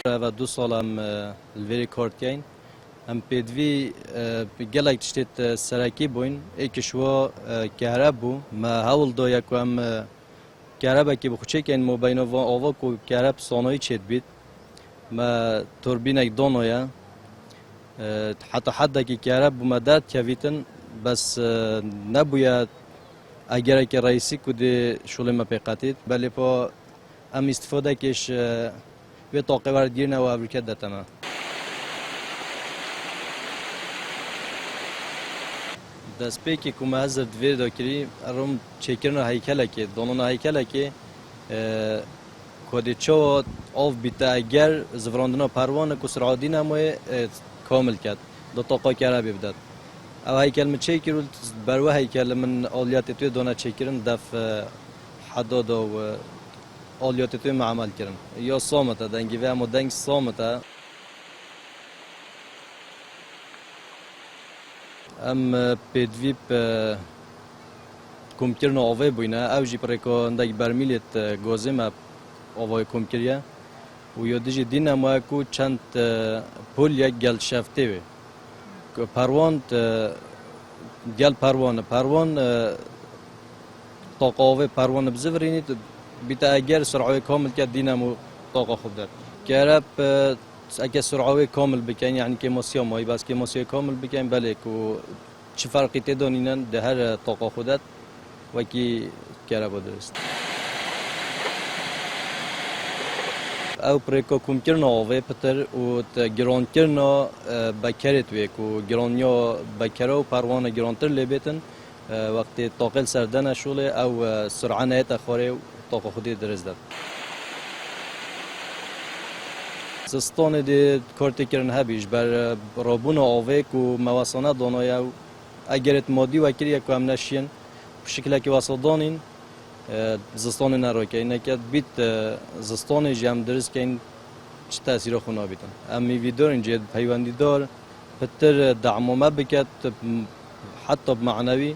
و 2 سال هم الوری کارت کین هم پیدوی گلک تشتیت سرکی بوین ایک شوا کهرب بو ما هول دو یکو هم کهرب که بخوچه کین مبین و آوا کو کهرب صانعی چید بید ما توربینک دونویا حتی حد که کهرب بو مدد کویتن بس نبوید اگر که رئیسی کد شغل ما پیقاتید بله پا ام استفاده کش و طاقه وردگیر نه و ابرکت دتنا دست پیکی که ما هزار دویر دکری روم چکرنا هیکله که دانونا هیکله که کدی چو آف بیتا اگر زفراندنا پروانه کسرعادی نموی کامل کرد دو طاقه کرده بیداد او هیکل من چکر بروه هیکل من آلیات توی دانه چکرن دف حداد و آلیات توی معامل کردن یا صامته دنگی و اما دنگ صامته ام پیدویب کمکرن آوه بوینه او جی پرکو اندک برمیلیت گازه ما آوه کمکریه و یادیجی دین اما کو چند پول یک گل شفته وی پروان گل پروان طاقه آوه پروان بزفرینی بیتا اگر سرعه کامل کرد دینمو طاقه خوب داد کرب اگر سرعه کامل بکن یعنی که ماسیا مایی بس که ماسیا کامل بکن بله کو چه فرقی تدانینن ده هر طاقه خودت و کی کرب درست او پرکو کم کرنا آوه پتر و گران کرنا بکرت وی کو گرانیا بکره و پروانه گرانتر لبیتن وقتی طاقه سردن شوله او سرعه نیت خوره طاقه خودی درست داد. زستان دی کارت کردن هبیش بر رابون آوه کو مواسانه دانای اگرت مادی و کریه که هم نشین بشکل که واسدانین زستان نراکه اینه که بیت زستان جمع درست که این چه تاثیر خونه بیتن. امی ویدار اینجا پیوندی دار بتر دعم ما بکت حتی معنوی